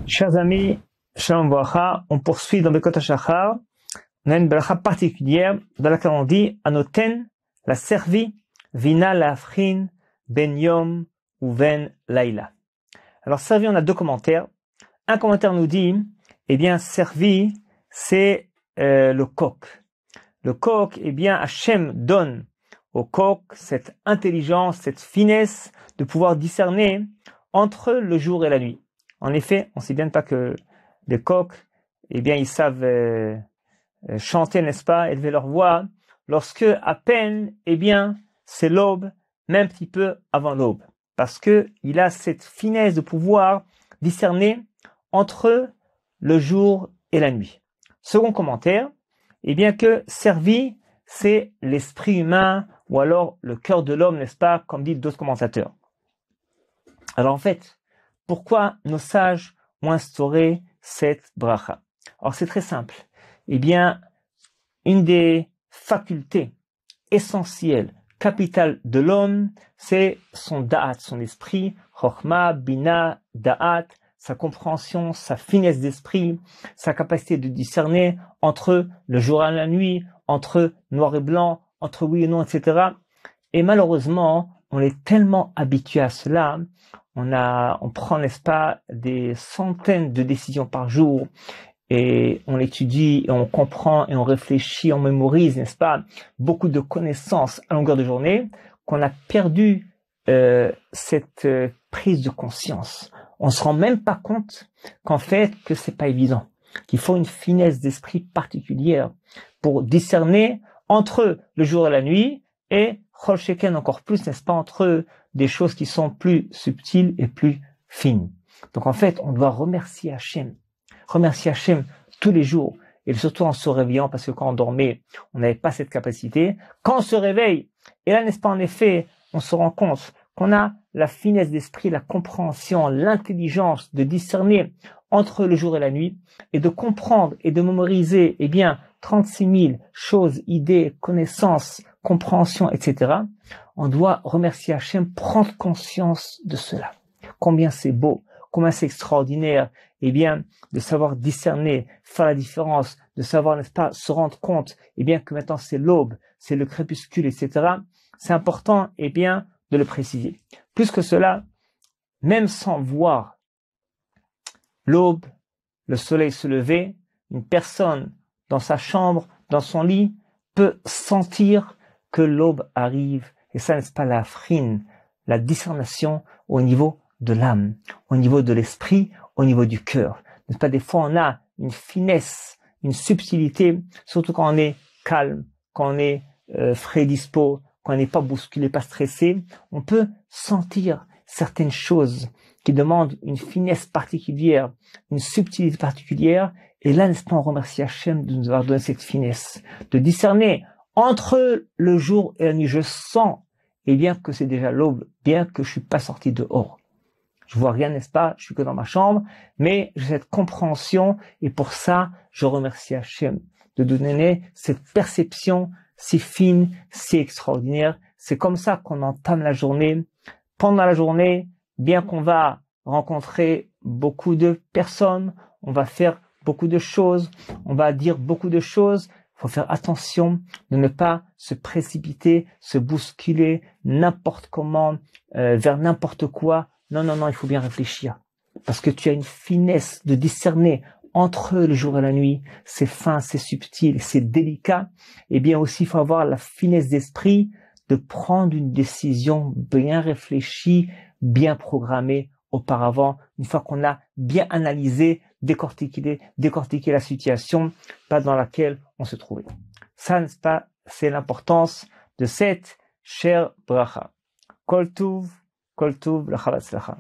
Chers amis, Shalom Bracha, on poursuit dans Bekot HaShachar. On a une bracha particulière dans laquelle on dit Anoten, la servi, Vina Lafrin, Ben Yom ou Ben Laila. Alors servi, on a deux commentaires. Un commentaire nous dit, eh bien servi, c'est le coq. Le coq, eh bien Hachem donne au coq cette intelligence, cette finesse de pouvoir discerner entre le jour et la nuit. En effet, on sait bien pas que les coqs, eh bien, ils savent chanter, n'est-ce pas, élever leur voix, lorsque à peine, eh bien, c'est l'aube, même un petit peu avant l'aube, parce que il a cette finesse de pouvoir discerner entre le jour et la nuit. Second commentaire, eh bien que servi, c'est l'esprit humain ou alors le cœur de l'homme, n'est-ce pas, comme disent d'autres commentateurs. Alors en fait, pourquoi nos sages ont instauré cette bracha? Alors c'est très simple. Eh bien, une des facultés essentielles, capitales de l'homme, c'est son da'at, son esprit, chokhma, bina, da'at, sa compréhension, sa finesse d'esprit, sa capacité de discerner entre le jour et la nuit, entre noir et blanc, entre oui et non, etc. Et malheureusement, on est tellement habitué à cela, on prend, n'est-ce pas, des centaines de décisions par jour, et on étudie, et on comprend, et on réfléchit, on mémorise, n'est-ce pas, beaucoup de connaissances à longueur de journée, qu'on a perdu cette prise de conscience. On se rend même pas compte qu'en fait, que c'est pas évident, qu'il faut une finesse d'esprit particulière pour discerner entre le jour et la nuit, et Chol Sheken encore plus, n'est-ce pas, entre des choses qui sont plus subtiles et plus fines. Donc en fait, on doit remercier Hachem tous les jours, et surtout en se réveillant, parce que quand on dormait, on n'avait pas cette capacité. Quand on se réveille, et là, n'est-ce pas, en effet, on se rend compte qu'on a la finesse d'esprit, la compréhension, l'intelligence de discerner entre le jour et la nuit, et de comprendre et de mémoriser, eh bien, 36 000 choses, idées, connaissances, compréhension, etc. On doit remercier Hachem, prendre conscience de cela. Combien c'est beau, combien c'est extraordinaire, eh bien, de savoir discerner, faire la différence, de savoir, n'est-ce pas, se rendre compte, eh bien, que maintenant c'est l'aube, c'est le crépuscule, etc. C'est important, eh bien, de le préciser. Plus que cela, même sans voir l'aube, le soleil se lever, une personne dans sa chambre, dans son lit, peut sentir que l'aube arrive. Et ça, n'est-ce pas, la frine, la discernation au niveau de l'âme, au niveau de l'esprit, au niveau du cœur. N'est-ce pas, des fois, on a une finesse, une subtilité, surtout quand on est calme, quand on est frais dispo, quand on n'est pas bousculé, pas stressé. On peut sentir certaines choses qui demandent une finesse particulière, une subtilité particulière. Et là, n'est-ce pas, on remercie Hachem de nous avoir donné cette finesse, de discerner entre le jour et la nuit. Je sens, eh bien, que c'est déjà l'aube, bien que je suis pas sorti dehors. Je vois rien, n'est-ce pas? Je suis que dans ma chambre, mais j'ai cette compréhension, et pour ça, je remercie Hachem de nous donner cette perception si fine, si extraordinaire. C'est comme ça qu'on entame la journée. Pendant la journée, bien qu'on va rencontrer beaucoup de personnes, on va faire beaucoup de choses, on va dire beaucoup de choses. Il faut faire attention de ne pas se précipiter, se bousculer n'importe comment, vers n'importe quoi. Non, il faut bien réfléchir. Parce que tu as une finesse de discerner entre le jour et la nuit. C'est fin, c'est subtil, c'est délicat. Et bien aussi, il faut avoir la finesse d'esprit de prendre une décision bien réfléchie, bien programmée auparavant, une fois qu'on a bien analysé, décortiqué la situation, pas dans laquelle on se trouvait. Ça, n'est-ce pas, c'est l'importance de cette chère bracha. Kol Tuv, l'Chalatzlacha.